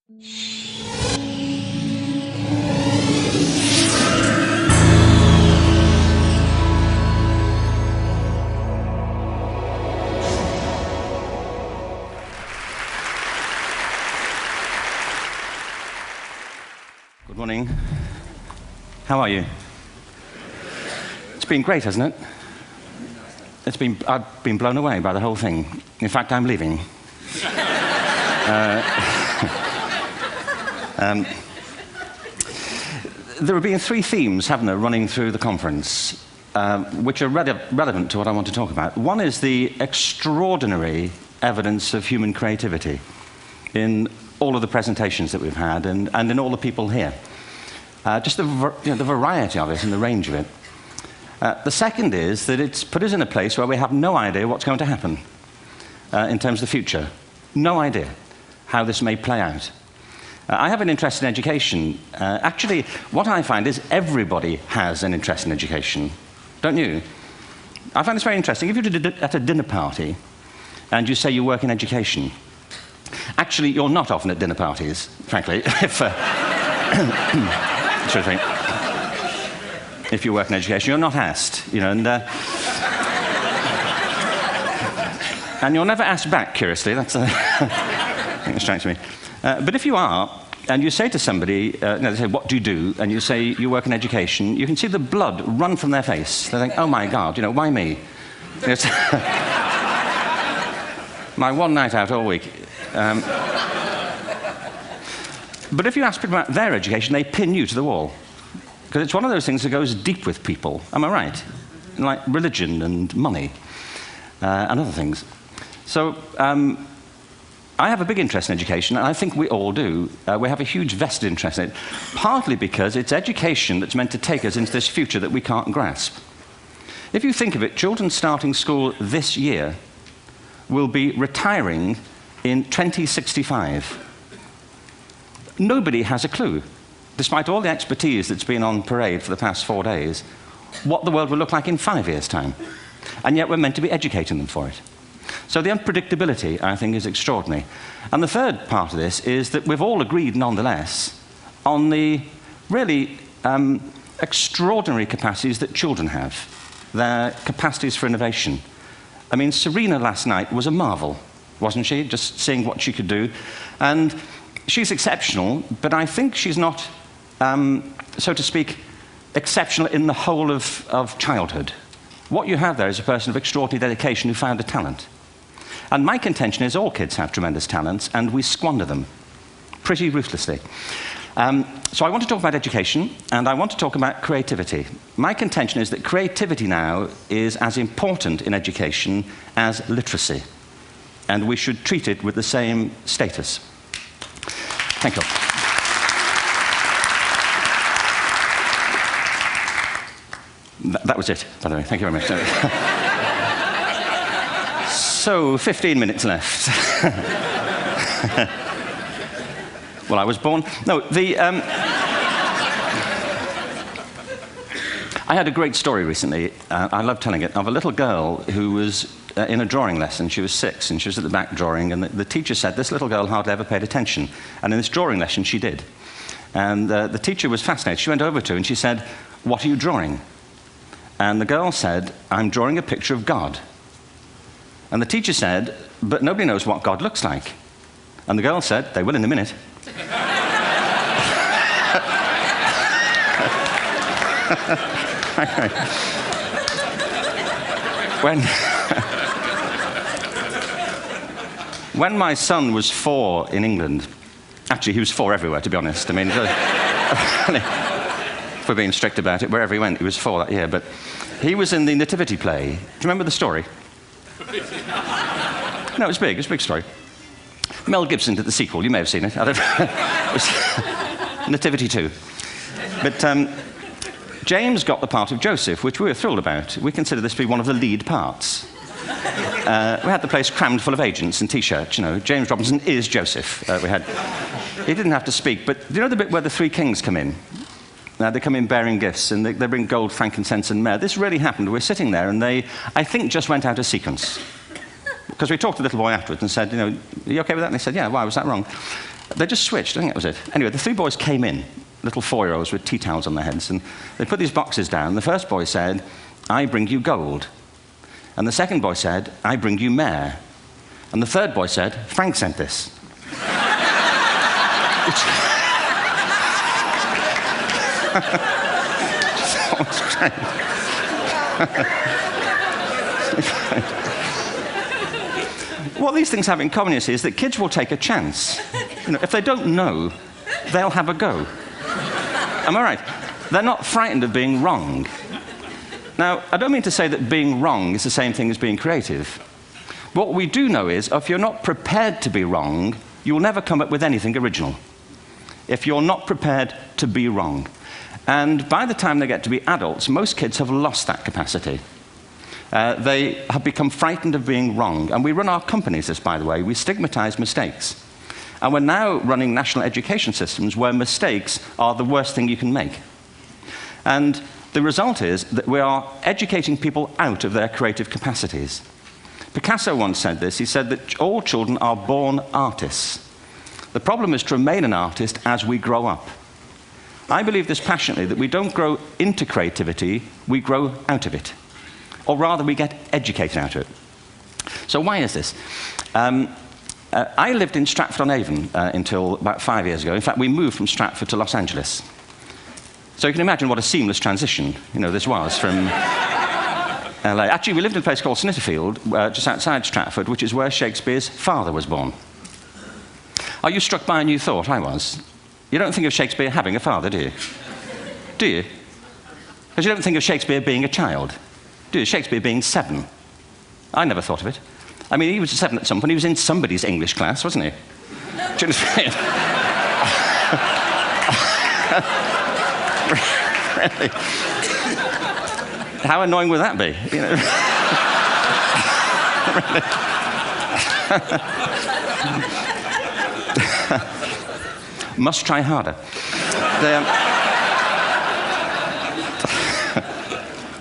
Good morning. How are you? It's been great, hasn't it? I've been blown away by the whole thing. In fact, I'm leaving. There have been three themes, haven't there, running through the conference, which are relevant to what I want to talk about. One is the extraordinary evidence of human creativity in all of the presentations that we've had and in all the people here. Just the variety of it and the range of it. The second is that it's put us in a place where we have no idea what's going to happen in terms of the future. No idea how this may play out. I have an interest in education. Actually, what I find is everybody has an interest in education. Don't you? I find this very interesting. If you're at a dinner party and you say you work in education, actually, you're not often at dinner parties, frankly, if you work in education. You're not asked, and you're never asked back, curiously. That's I think it strikes me. But if you are, and you say to somebody, they say, what do you do? And you say, you work in education, you can see the blood run from their face. They think, oh my God, why me? It's my one night out all week. But if you ask people about their education, they pin you to the wall. Because it's one of those things that goes deep with people. Am I right? Like religion and money and other things. So I have a big interest in education, and I think we all do. We have a huge vested interest in it, partly because it's education that's meant to take us into this future that we can't grasp. If you think of it, children starting school this year will be retiring in 2065. Nobody has a clue, despite all the expertise that's been on parade for the past 4 days, what the world will look like in 5 years' time. And yet we're meant to be educating them for it. So the unpredictability, I think, is extraordinary. And the third part of this is that we've all agreed, nonetheless, on the really extraordinary capacities that children have, their capacities for innovation. I mean, Serena last night was a marvel, wasn't she? Just seeing what she could do. And she's exceptional, but I think she's not, so to speak, exceptional in the whole of childhood. What you have there is a person of extraordinary dedication who found a talent. And my contention is all kids have tremendous talents, and we squander them pretty ruthlessly. So I want to talk about education, and I want to talk about creativity. My contention is that creativity now is as important in education as literacy, and we should treat it with the same status. Thank you. That was it, by the way. Thank you very much. So, 15 minutes left. Well, I was born... No, I had a great story recently, I love telling it, of a little girl who was in a drawing lesson. She was 6, and she was at the back drawing, and the teacher said this little girl hardly ever paid attention. And in this drawing lesson, she did. And the teacher was fascinated. She went over to her and she said, "What are you drawing?" And the girl said, "I'm drawing a picture of God." And the teacher said, "But nobody knows what God looks like." And the girl said, "They will in a minute." When my son was 4 in England, actually he was 4 everywhere, to be honest. I mean, if we're being strict about it, wherever he went, he was 4 that year. But he was in the Nativity play. Do you remember the story? No, it was big. It was a big story. Mel Gibson did the sequel. You may have seen it. I don't know. It was Nativity 2. But James got the part of Joseph, which we were thrilled about. We consider this to be one of the lead parts. We had the place crammed full of agents in T-shirts, James Robinson is Joseph. He didn't have to speak, but do you know the bit where the 3 kings come in? They come in bearing gifts, and they bring gold, frankincense, and myrrh. This really happened. We're sitting there, and they, I think, just went out of sequence. Because we talked to the little boy afterwards and said, "Are you okay with that?" And they said, "Yeah, why was that wrong?" They just switched, I think that was it. Anyway, the 3 boys came in, little 4-year-olds with tea towels on their heads, and they put these boxes down. The first boy said, "I bring you gold." And the second boy said, "I bring you mare." And the third boy said, "Frank sent this." What these things have in common, you see, is that kids will take a chance. If they don't know, they'll have a go. Am I right? They're not frightened of being wrong. Now, I don't mean to say that being wrong is the same thing as being creative. What we do know is, if you're not prepared to be wrong, you'll never come up with anything original. If you're not prepared to be wrong. And by the time they get to be adults, most kids have lost that capacity. They have become frightened of being wrong. And we run our companies this, by the way. We stigmatize mistakes. And we're now running national education systems where mistakes are the worst thing you can make. And the result is that we are educating people out of their creative capacities. Picasso once said this. He said that all children are born artists. The problem is to remain an artist as we grow up. I believe this passionately, that we don't grow into creativity, we grow out of it. Or rather, we get educated out of it. So why is this? I lived in Stratford-on-Avon until about 5 years ago. In fact, we moved from Stratford to Los Angeles. So you can imagine what a seamless transition this was from LA. Actually, we lived in a place called Snitterfield, just outside Stratford, which is where Shakespeare's father was born. Are you struck by a new thought? I was. You don't think of Shakespeare having a father, do you? Do you? Because you don't think of Shakespeare being a child, do you? Shakespeare being 7. I never thought of it. I mean, he was 7 at some point. He was in somebody's English class, wasn't he? Do you understand? Really? How annoying would that be? Must try harder.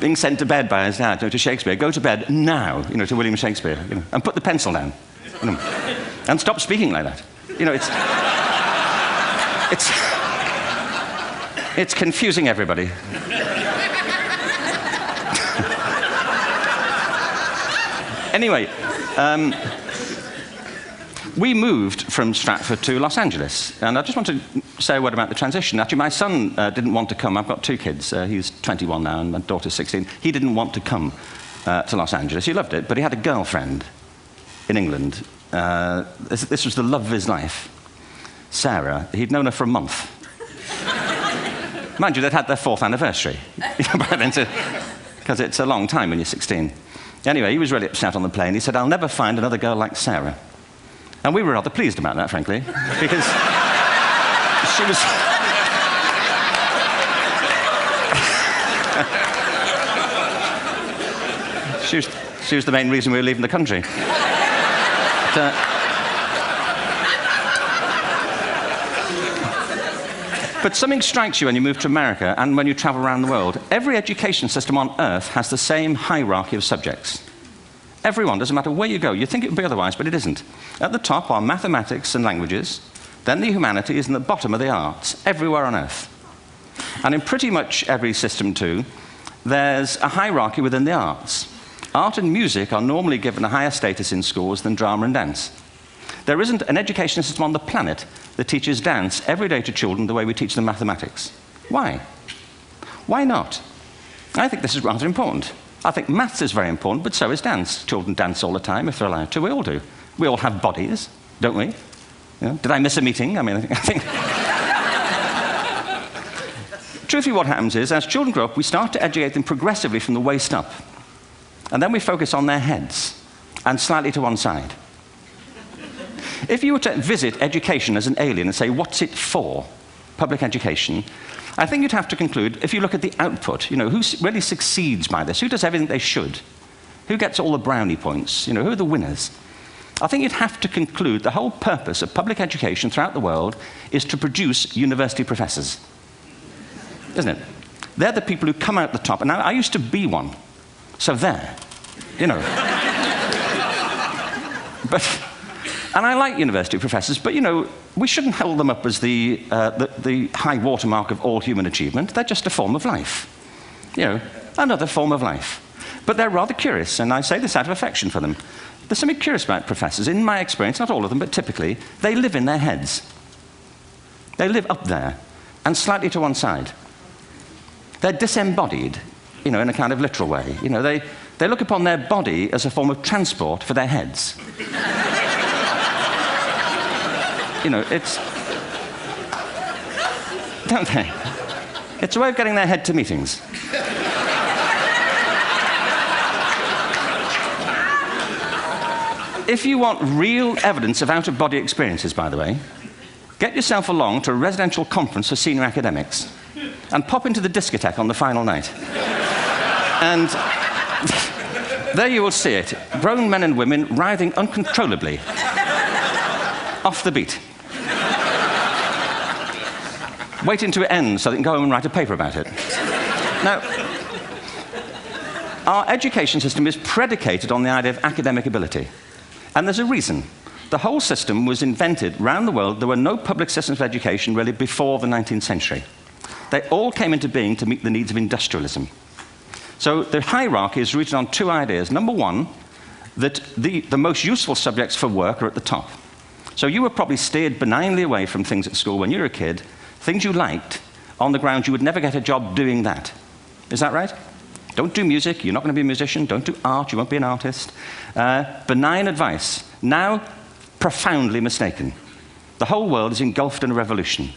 Being sent to bed by his dad, to Shakespeare. Go to bed now, to William Shakespeare, and put the pencil down, and stop speaking like that. It's confusing everybody. Anyway, we moved from Stratford to Los Angeles, and I just want to say a word about the transition. Actually, my son didn't want to come. I've got 2 kids. He's 21 now, and my daughter's 16. He didn't want to come to Los Angeles. He loved it, but he had a girlfriend in England. This was the love of his life, Sarah. He'd known her for a month. Mind you, they'd had their 4th anniversary, because it's a long time when you're 16. Anyway, he was really upset on the plane. He said, "I'll never find another girl like Sarah." And we were rather pleased about that, frankly, because she was... she was the main reason we were leaving the country. But something strikes you when you move to America and when you travel around the world. Every education system on Earth has the same hierarchy of subjects. Everyone, doesn't matter where you go. You think it would be otherwise, but it isn't. At the top are mathematics and languages, then the humanities, and at the bottom are the arts, everywhere on Earth. And in pretty much every system, too, there's a hierarchy within the arts. Art and music are normally given a higher status in schools than drama and dance. There isn't an education system on the planet that teaches dance every day to children the way we teach them mathematics. Why? Why not? I think this is rather important. I think maths is very important, but so is dance. Children dance all the time if they're allowed to. We all do. We all have bodies, don't we? Did I miss a meeting? I mean, I think... Truthfully, what happens is, as children grow up, we start to educate them progressively from the waist up. And then we focus on their heads, and slightly to one side. If you were to visit education as an alien and say, what's it for, public education, I think you'd have to conclude, if you look at the output, who really succeeds by this, who does everything they should, who gets all the brownie points, who are the winners, I think you'd have to conclude the whole purpose of public education throughout the world is to produce university professors, isn't it? They're the people who come out the top, and I used to be one, so there, And I like university professors, but, we shouldn't hold them up as the high watermark of all human achievement. They're just a form of life. Another form of life. But they're rather curious, and I say this out of affection for them. There's something curious about professors. In my experience, not all of them, but typically, they live in their heads. They live up there, and slightly to one side. They're disembodied, in a kind of literal way. They look upon their body as a form of transport for their heads. It's... Don't they? It's a way of getting their head to meetings. If you want real evidence of out-of-body experiences, by the way, get yourself along to a residential conference for senior academics and pop into the discotheque on the final night. And there you will see it, grown men and women writhing uncontrollably off the beat, waiting to end so they can go home and write a paper about it. Now, our education system is predicated on the idea of academic ability. And there's a reason. The whole system was invented around the world. There were no public systems of education really before the 19th century. They all came into being to meet the needs of industrialism. So the hierarchy is rooted on two ideas. Number one, that the most useful subjects for work are at the top. So you were probably steered benignly away from things at school when you were a kid, things you liked, on the grounds you would never get a job doing that. Is that right? Don't do music, you're not going to be a musician. Don't do art, you won't be an artist. Benign advice. Now, profoundly mistaken. The whole world is engulfed in a revolution.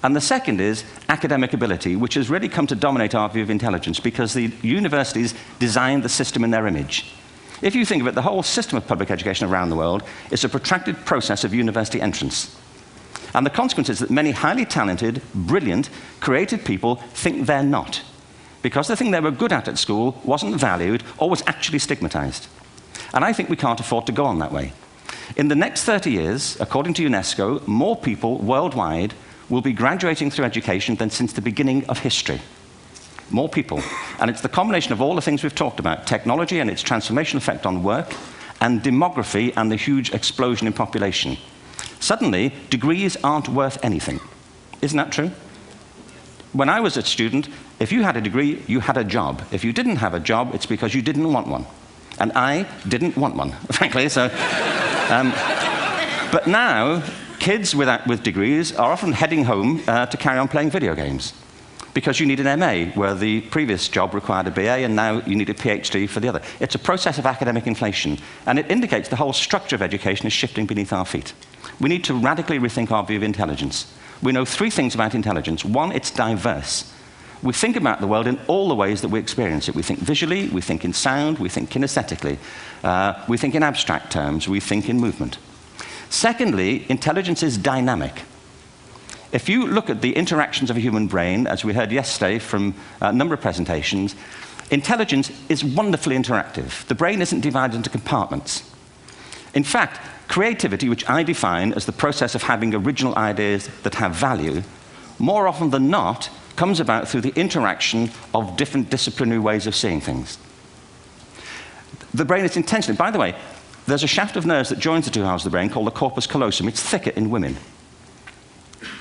And the second is academic ability, which has really come to dominate our view of intelligence because the universities designed the system in their image. If you think of it, the whole system of public education around the world is a protracted process of university entrance. And the consequence is that many highly talented, brilliant, creative people think they're not, because the thing they were good at school wasn't valued or was actually stigmatized. And I think we can't afford to go on that way. In the next 30 years, according to UNESCO, more people worldwide will be graduating through education than since the beginning of history. More people. And it's the combination of all the things we've talked about, technology and its transformational effect on work, and demography and the huge explosion in population. Suddenly, degrees aren't worth anything. Isn't that true? When I was a student, if you had a degree, you had a job. If you didn't have a job, it's because you didn't want one. And I didn't want one, frankly. So, but now, kids with degrees are often heading home to carry on playing video games because you need an MA, where the previous job required a BA, and now you need a PhD for the other. It's a process of academic inflation, and it indicates the whole structure of education is shifting beneath our feet. We need to radically rethink our view of intelligence. We know three things about intelligence. One, it's diverse. We think about the world in all the ways that we experience it. We think visually, we think in sound, we think kinesthetically, we think in abstract terms, we think in movement. Secondly, intelligence is dynamic. If you look at the interactions of a human brain, as we heard yesterday from a number of presentations, intelligence is wonderfully interactive. The brain isn't divided into compartments. In fact, creativity, which I define as the process of having original ideas that have value, more often than not, comes about through the interaction of different disciplinary ways of seeing things. The brain is intentionally, by the way, there's a shaft of nerves that joins the two halves of the brain called the corpus callosum. It's thicker in women.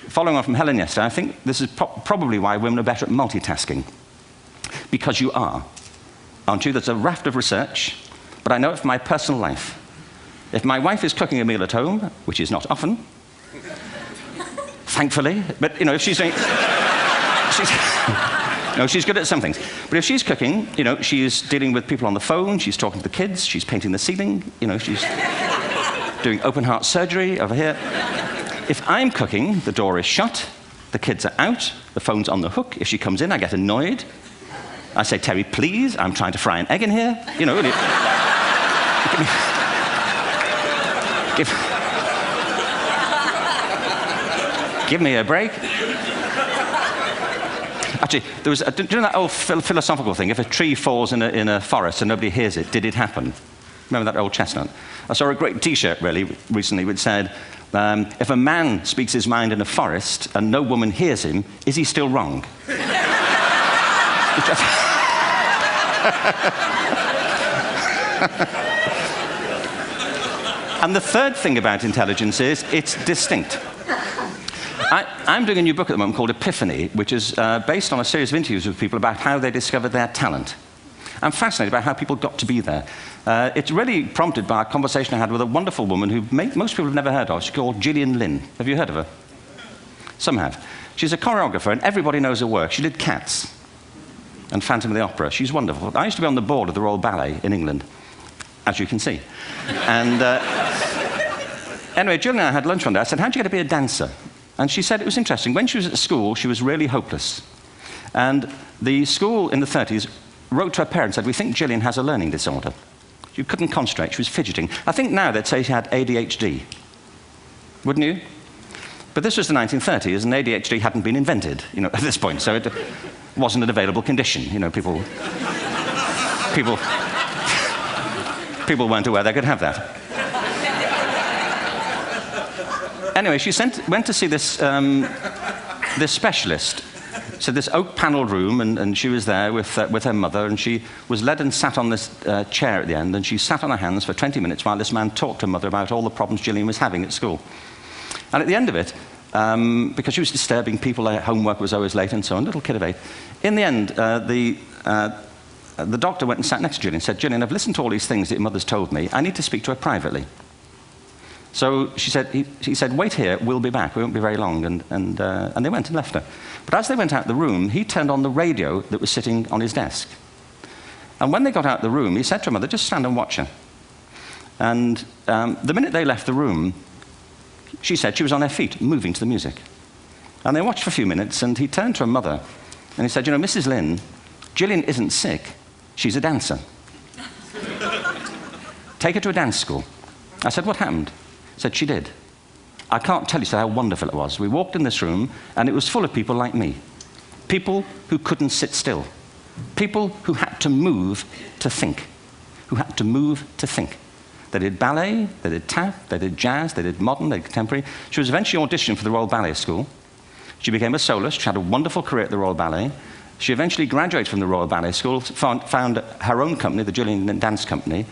Following on from Helen yesterday, I think this is probably why women are better at multitasking. Because you are, aren't you? There's a raft of research, but I know it from my personal life. If my wife is cooking a meal at home, which is not often, thankfully, but if she's doing... she's good at some things. But if she's cooking, she's dealing with people on the phone, she's talking to the kids, she's painting the ceiling, she's doing open heart surgery over here. If I'm cooking, the door is shut, the kids are out, the phone's on the hook. If she comes in, I get annoyed. I say, Terry, please, I'm trying to fry an egg in here. Give me a break. Actually, there was do you know that old philosophical thing? If a tree falls in a forest and nobody hears it, did it happen? Remember that old chestnut? I saw a great T-shirt recently which said, if a man speaks his mind in a forest and no woman hears him, is he still wrong? And the third thing about intelligence is it's distinct. I'm doing a new book at the moment called Epiphany, which is based on a series of interviews with people about how they discovered their talent. I'm fascinated by how people got to be there. It's really prompted by a conversation I had with a wonderful woman who most people have never heard of. She's called Gillian Lynn. Have you heard of her? Some have. She's a choreographer, and everybody knows her work. She did Cats and Phantom of the Opera. She's wonderful. I used to be on the board of the Royal Ballet in England, as you can see. And anyway, Gillian and I had lunch one day. I said, how'd you get to be a dancer? And she said it was interesting. When she was at school, she was really hopeless. And the school in the 30s wrote to her parents and said, we think Gillian has a learning disorder. She couldn't concentrate. She was fidgeting. I think now they'd say she had ADHD. Wouldn't you? But this was the 1930s, and ADHD hadn't been invented, at this point. So it wasn't an available condition. People weren't aware they could have that. Anyway, she went to see this specialist. So this oak-panelled room, and she was there with her mother, and she was led and sat on this chair at the end, and she sat on her hands for 20 minutes while this man talked to her mother about all the problems Gillian was having at school. And at the end of it, because she was disturbing people, her homework was always late and so on, little kid of 8, in the end, the doctor went and sat next to Gillian and said, Gillian, I've listened to all these things that your mother's told me. I need to speak to her privately. So he said, wait here, we'll be back. We won't be very long. And they went and left her. But as they went out the room, he turned on the radio that was sitting on his desk. And when they got out the room, he said to her mother, just stand and watch her. And the minute they left the room, she said she was on her feet, moving to the music. And they watched for a few minutes, and he turned to her mother, and he said, Mrs. Lynn, Gillian isn't sick. She's a dancer. Take her to a dance school. I said, what happened? He said, she did. I can't tell you how wonderful it was. We walked in this room, and it was full of people like me. People who couldn't sit still. People who had to move to think. Who had to move to think. They did ballet, they did tap, they did jazz, they did modern, they did contemporary. She was eventually auditioned for the Royal Ballet School. She became a soloist. She had a wonderful career at the Royal Ballet. She eventually graduated from the Royal Ballet School, found her own company, the Gillian Dance Company,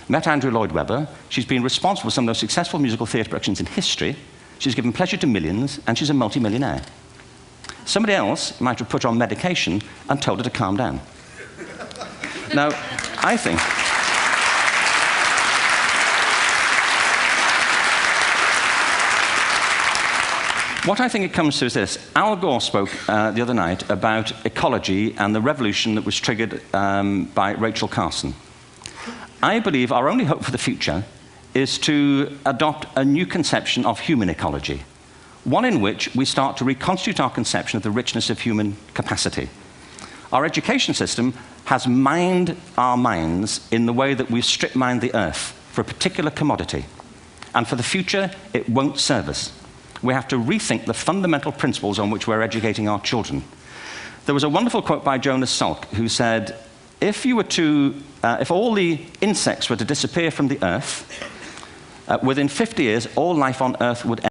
met Andrew Lloyd Webber. She's been responsible for some of the most successful musical theatre productions in history. She's given pleasure to millions, and she's a multi-millionaire. Somebody else might have put her on medication and told her to calm down. Now, I think... What I think it comes to is this. Al Gore spoke the other night about ecology and the revolution that was triggered by Rachel Carson. I believe our only hope for the future is to adopt a new conception of human ecology, one in which we start to reconstitute our conception of the richness of human capacity. Our education system has mined our minds in the way that we've strip-mined the earth for a particular commodity, and for the future, it won't serve us. We have to rethink the fundamental principles on which we're educating our children. There was a wonderful quote by Jonas Salk, who said, if all the insects were to disappear from the earth, within 50 years, all life on Earth would end.